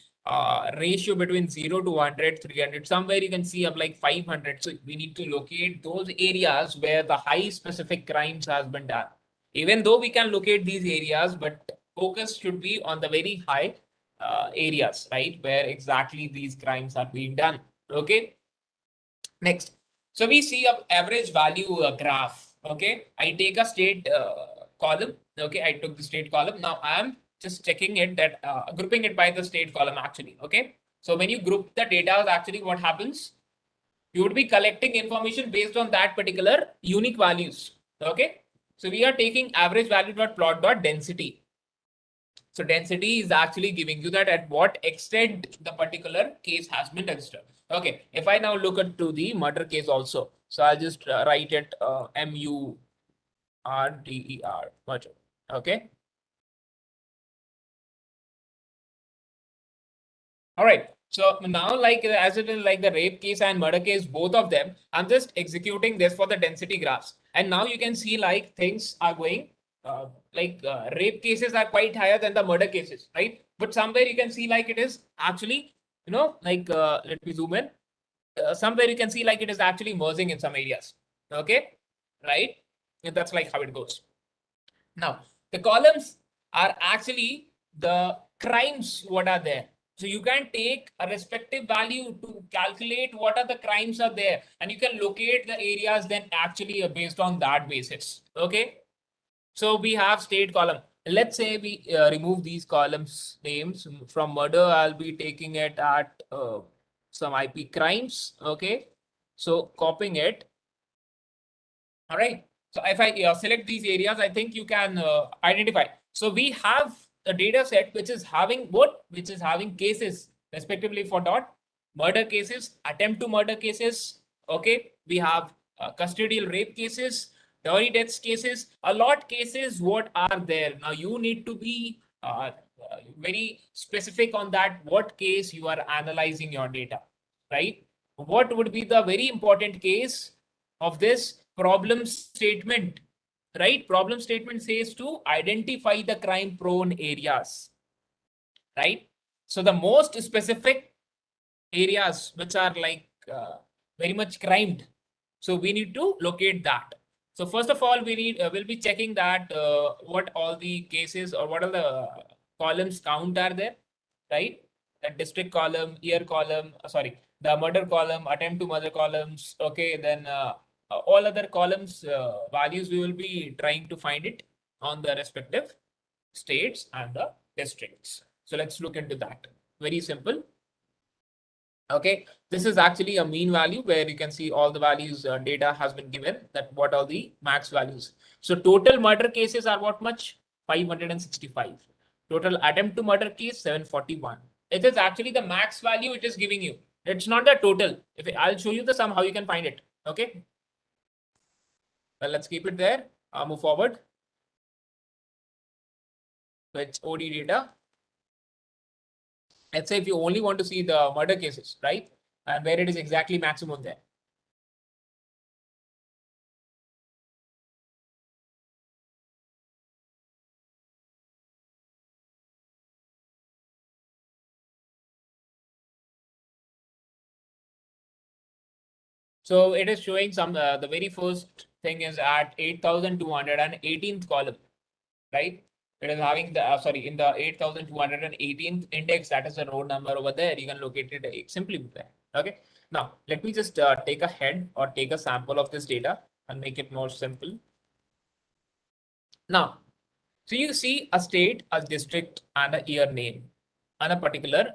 A: ratio between 0 to 100, 300, somewhere you can see up like 500. So we need to locate those areas where the high specific crimes has been done. Even though we can locate these areas, but focus should be on the very high areas, right, where exactly these crimes are being done. Okay. Next. So we see a average value graph. Okay. I take a state column. Okay. I took the state column. Now I'm just checking it that grouping it by the state column actually. Okay. So when you group the data, actually what happens? You would be collecting information based on that particular unique values. Okay. So we are taking average value dot plot dot density. So density is actually giving you that at what extent the particular case has been registered. Okay, if I now look at to the murder case also, so I'll just write it MURDER, murder. Okay. All right. So now, like as it is like the rape case and murder case, both of them, I'm just executing this for the density graphs. And now you can see like things are going rape cases are quite higher than the murder cases, right? But somewhere you can see like it is actually, let me zoom in. Somewhere you can see like it is actually merging in some areas. Okay, right? And that's like how it goes. Now, the columns are actually the crimes what are there. So you can take a respective value to calculate what are the crimes are there, and you can locate the areas then actually based on that basis. Okay. So we have state column. Let's say we remove these columns names from murder. I'll be taking it at some IP crimes. Okay. So copying it. All right. So if I select these areas, I think you can identify. So we have a data set which is having what? Which is having cases respectively for dot murder cases, attempt to murder cases. Okay. We have custodial rape cases, dowry deaths cases, a lot cases what are there. Now you need to be very specific on that, what case you are analyzing your data, right? What would be the very important case of this problem statement, right? Problem statement says to identify the crime prone areas, right? So the most specific areas which are like very much crimed, so we need to locate that. So first of all, we'll be checking that what all the cases or what are the columns count are there, right? The district column, year column, sorry, the murder column, attempt to murder columns. Okay, then all other columns values we will be trying to find it on the respective states and the districts. So let's look into that. Very simple. Okay, this is actually a mean value where you can see all the values data has been given that what are the max values. So total murder cases are what much? 565. Total attempt to murder case 741. It is actually the max value it is giving you. It's not the total. If I'll show you the sum how you can find it. Okay. Well, let's keep it there. Move forward. So it's OD data. Let's say if you only want to see the murder cases, right? And where it is exactly maximum there. So it is showing some, the very first thing is at 8,218th column, right? It is having the, sorry, in the 8,218th index, that is the row number over there. You can locate it simply with that. Okay. Now, let me just take a head or take a sample of this data and make it more simple. Now, so you see a state, a district, and a year name, and a particular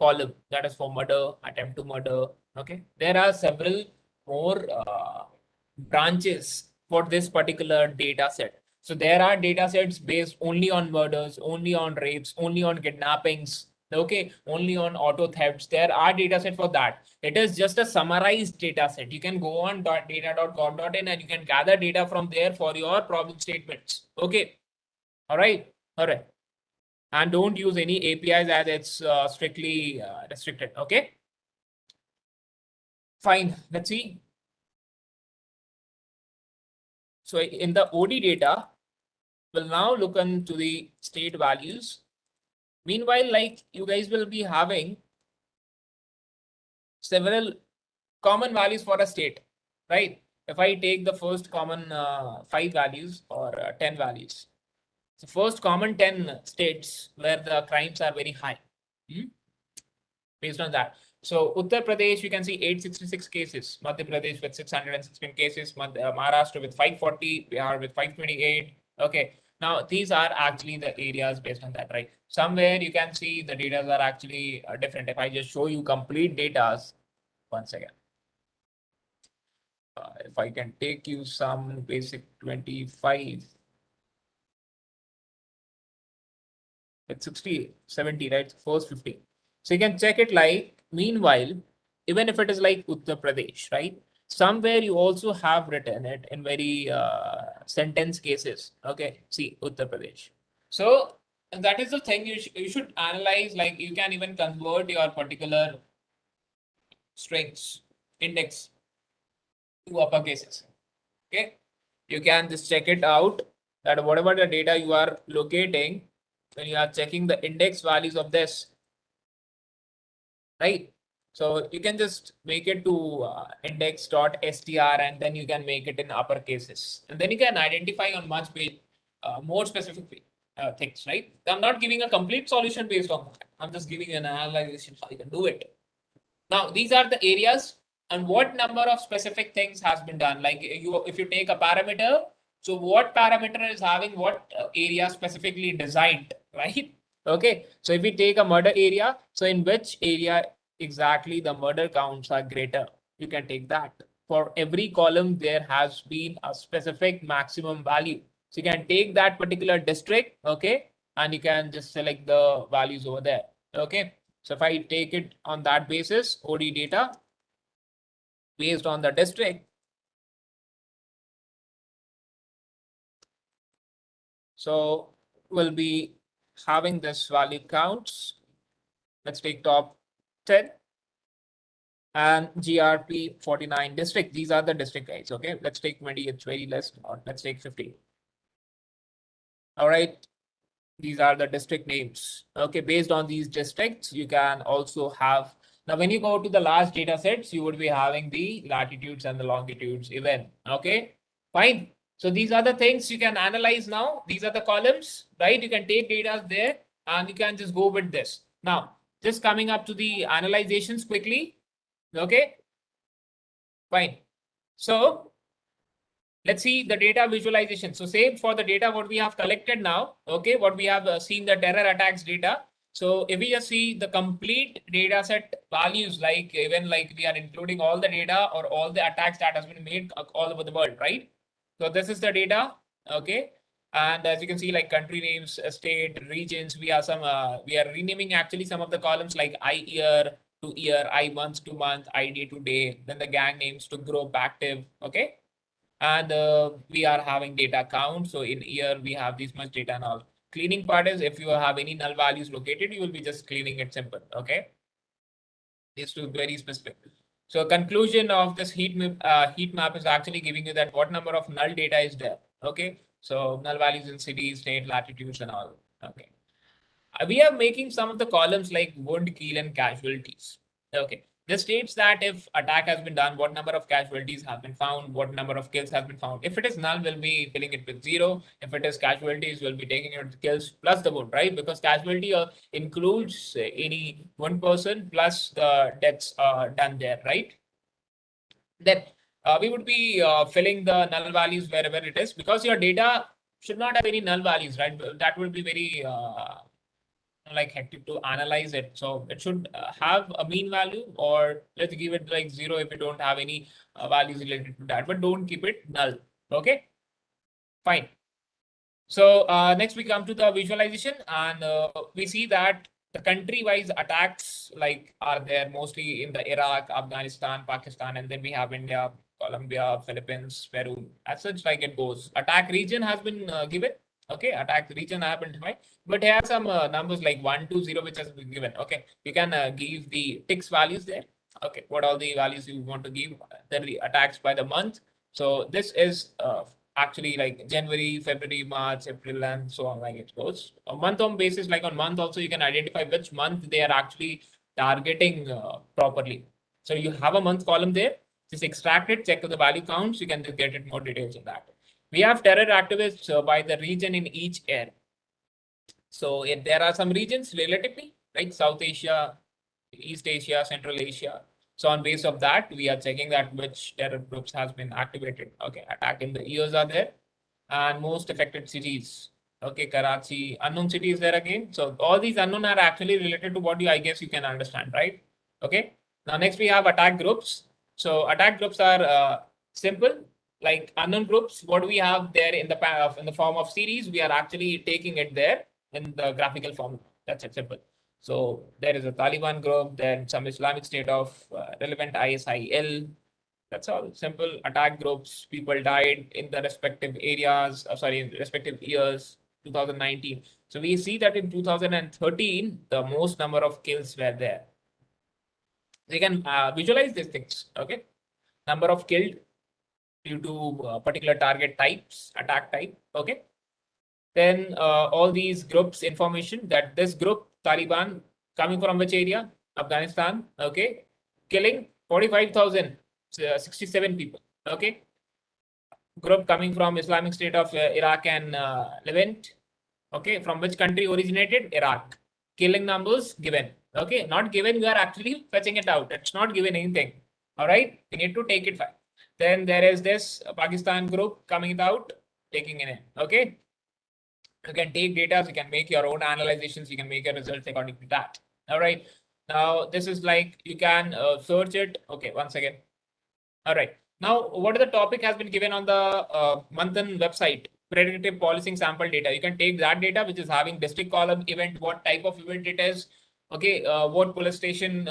A: column that is for murder, attempt to murder. Okay, there are several more branches for this particular data set. So there are data sets based only on murders, only on rapes, only on kidnappings. Okay, only on auto thefts. There are data set for that. It is just a summarized data set. You can go on data.gov.in and you can gather data from there for your problem statements. Okay, all right, all right. And don't use any APIs as it's strictly restricted. Okay. Fine. Let's see. So in the OD data, we'll now look into the state values. Meanwhile, like you guys will be having several common values for a state, right? If I take the first common 5 values or 10 values, the first common 10 states where the crimes are very high. Based on that. So Uttar Pradesh, you can see 866 cases, Madhya Pradesh with 616 cases, Maharashtra with 540, Bihar with 528. Okay. Now, these are actually the areas based on that, right? Somewhere you can see the data are actually different. If I just show you complete data, once again. If I can take you some basic 25. It's 60, 70, right? First 50. So you can check it like, meanwhile, even if it is like Uttar Pradesh, right? Somewhere you also have written it in very sentence cases. Okay, see Uttar Pradesh. So and that is the thing you should analyze. Like you can even convert your particular strings index to upper cases. Okay, you can just check it out that whatever the data you are locating when you are checking the index values of this, right? So you can just make it to index.str and then you can make it in upper cases. And then you can identify on much more specific things, right? I'm not giving a complete solution based on that. I'm just giving an analysis how you can do it. Now, these are the areas and what number of specific things has been done. Like if you take a parameter, so what parameter is having what area specifically designed, right? Okay, so if we take a murder area, so in which area exactly the murder counts are greater, you can take that. For every column, there has been a specific maximum value. So you can take that particular district, okay, and you can just select the values over there, okay. So if I take it on that basis, OD data based on the district, so we'll be having this value counts. Let's take top 10 and GRP 49 district. These are the district guys. Okay, let's take 20. It's very less, or let's take 50. All right. These are the district names. Okay, based on these districts, you can also have. Now, when you go to the last data sets, you would be having the latitudes and the longitudes even. Okay, fine. So these are the things you can analyze now. These are the columns, right? You can take data there and you can just go with this. Now, just coming up to the analyzations quickly. Okay, fine. So let's see the data visualization. So same for the data what we have collected now. Okay, what we have seen the terror attacks data. So if we just see the complete data set values, like even like we are including all the data or all the attacks that has been made all over the world, right? So this is the data, okay? And as you can see, like country names, state, regions, we are renaming actually some of the columns like I year to year, I month to month, I day to day, then the gang names to group active, okay? And we are having data count. So in year, we have this much data now. Cleaning part is if you have any null values located, you will be just cleaning it simple, okay? It's to very specific. So conclusion of this heat map is actually giving you that what number of null data is there, okay? So null values in cities, state, latitudes and all, okay? We are making some of the columns like wound, kill and casualties, okay? This states that if attack has been done, what number of casualties have been found, what number of kills has been found. If it is null, we'll be filling it with 0. If it is casualties, we'll be taking it with kills plus the wound, right? Because casualty includes any one person plus the deaths done there, right? Then we would be filling the null values wherever it is, because your data should not have any null values, right? That would be very like hectic to analyze it. So it should have a mean value, or let's give it like 0 if you don't have any values related to that, but don't keep it null. Okay, fine. So next we come to the visualization, and we see that the country-wise attacks like are there mostly in the Iraq, Afghanistan, Pakistan, and then we have India, Colombia, Philippines, Peru. As such, like it goes. Attack region has been given. Okay, attack region I have been defined, but here are some numbers like 1 to 0 which has been given. Okay, you can give the ticks values there. Okay, what all the values you want to give, the attacks by the month. So this is actually like January, February, March, April, and so on, like it goes. A month on basis, like on month also, you can identify which month they are actually targeting properly. So you have a month column there, just extract it, check the value counts, you can just get it more details on that. We have terror activists by the region in each area. So there are some regions relatively, like South Asia, East Asia, Central Asia. So on base of that, we are checking that which terror groups has been activated. Okay, attack in the years are there, and most affected cities. Okay, Karachi, unknown cities there again. So all these unknown are actually related to what I guess you can understand, right? Okay. Now next we have attack groups. So attack groups are simple, like unknown groups. What we have there in the form of series, we are actually taking it there in the graphical form. That's it, simple. So there is a Taliban group, then some Islamic State of relevant ISIL. That's all. Simple attack groups. People died in the respective areas. In respective years. 2019. So we see that in 2013, the most number of kills were there. You can visualize these things. Okay, number of killed due to particular target types, attack type. Okay. Then all these groups information that this group Taliban coming from which area? Afghanistan. Okay, killing 45,067 people. Okay, group coming from Islamic State of Iraq and Levant. Okay, from which country originated? Iraq. Killing numbers given. Okay, not given. We are actually fetching it out. It's not given anything. All right, we need to take it fine. Then there is this Pakistan group coming out, taking it in. Okay. You can take data, you can make your own analyzations, you can make your results according to that. All right. Now, this is like you can search it. Okay, one second. All right. Now, what the topic has been given on the Manthan website, predictive policing sample data. You can take that data, which is having district column event, what type of event it is. Okay, what police station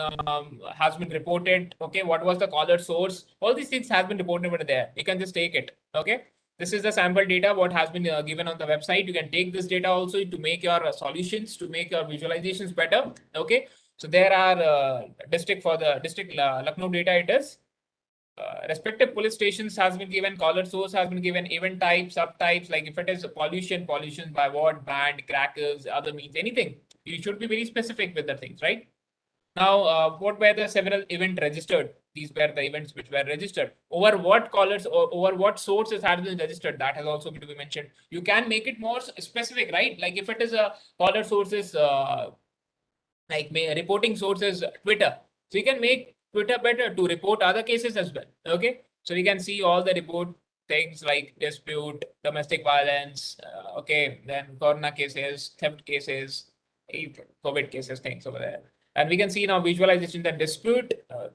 A: has been reported. Okay, what was the caller source? All these things has been reported over there. You can just take it. Okay. This is the sample data, what has been given on the website. You can take this data also to make your solutions, to make your visualizations better. Okay. So there are district for the district Lucknow data it is. Respective police stations has been given, caller source has been given, event type, subtypes, like if it is pollution by what, band, crackers, other means, anything. You should be very specific with the things, right? Now, what were the several event registered? These were the events which were registered. Over what callers or over what sources has been registered? That has also been to be mentioned. You can make it more specific, right? Like if it is a caller sources, like reporting sources, Twitter. So you can make Twitter better to report other cases as well. Okay. So you can see all the report things like dispute, domestic violence, okay, then corona cases, theft cases, COVID cases things over there. And we can see now visualization the dispute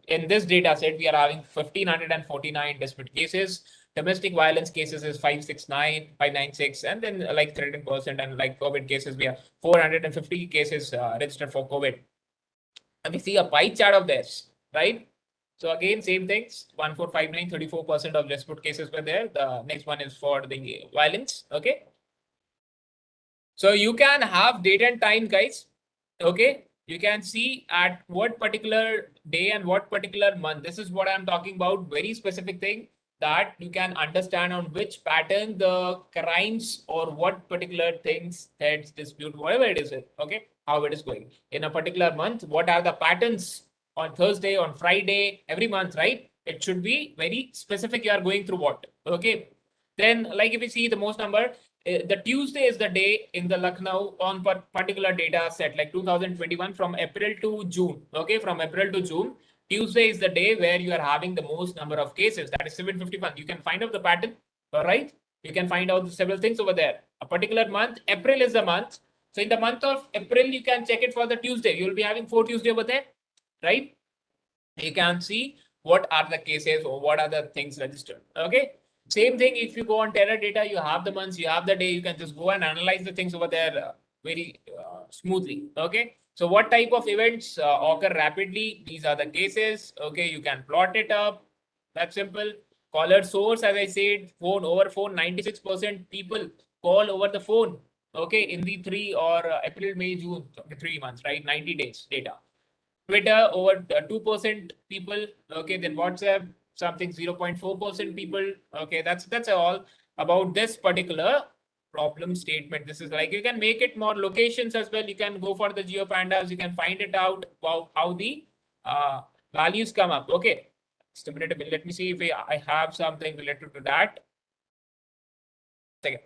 A: in this data set, we are having 1,549 dispute cases. Domestic violence cases is 569, 596, and then like 13%, and like COVID cases, we have 450 cases registered for COVID. And we see a pie chart of this, right? So again, same things, 1459, 34% of dispute cases were there. The next one is for the violence, okay? So you can have date and time, guys, okay? You can see at what particular day and what particular month. This is what I'm talking about, very specific thing that you can understand on which pattern the crimes or what particular things, heads, dispute, whatever it is, okay, how it is going in a particular month. What are the patterns on Thursday, on Friday, every month, right? It should be very specific. You are going through what, okay? Then like if you see the most number, the Tuesday is the day in the Lucknow on particular data set, like 2021 from April to June. Okay, from April to June, Tuesday is the day where you are having the most number of cases. That is 751. You can find out the pattern, all right? You can find out several things over there. A particular month, April is the month. So in the month of April, you can check it for the Tuesday. You will be having 4 Tuesday over there, right? You can see what are the cases or what are the things registered. Okay. Same thing, if you go on Teradata, you have the months, you have the day, you can just go and analyze the things over there very smoothly. Okay. So what type of events occur rapidly? These are the cases. Okay. You can plot it up. That's simple. Caller source, as I said, phone over phone, 96% people call over the phone. Okay. In the 3 or April, May, June, 3 months, right? 90 days data. Twitter over 2% people. Okay, then WhatsApp something 0.4% people. Okay, that's all about this particular problem statement. This is like you can make it more locations as well. You can go for the GeoPandas. You can find it out how the values come up. Okay, let me see if I have something related to that. Second.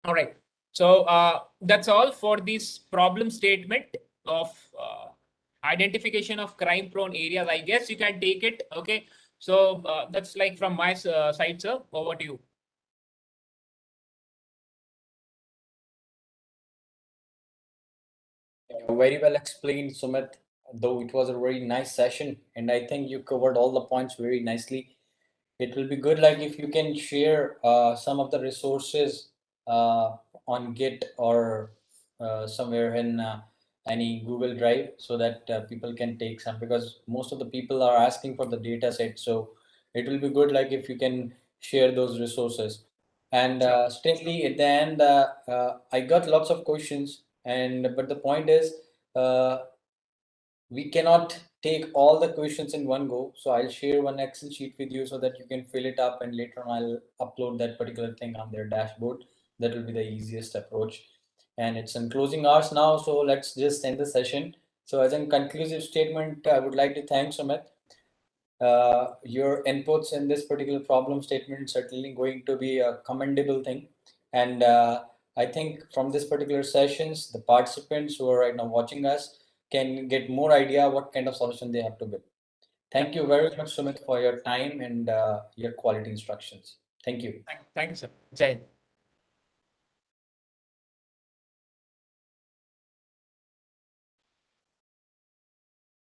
A: All right. So that's all for this problem statement of identification of crime prone areas. I guess you can take it. Okay. So that's like from my side, sir. Over to you.
B: Very well explained, Sumit. Though it was a very nice session, and I think you covered all the points very nicely. It will be good, like if you can share some of the resources on Git or somewhere in any Google Drive, so that people can take some, because most of the people are asking for the data set. So it will be good, like if you can share those resources. And Stanley, at the end, I got lots of questions, but the point is, we cannot take all the questions in one go. So I'll share one Excel sheet with you so that you can fill it up, and later on I'll upload that particular thing on their dashboard. That will be the easiest approach. And it's in closing hours now, so let's just end the session. So as a conclusive statement, I would like to thank Sumit. Your inputs in this particular problem statement certainly going to be a commendable thing. And I think from this particular sessions, the participants who are right now watching us can get more idea what kind of solution they have to build. Thank you very much, Sumit, for your time and your quality instructions. Thank you.
A: Thank you, sir. Jai.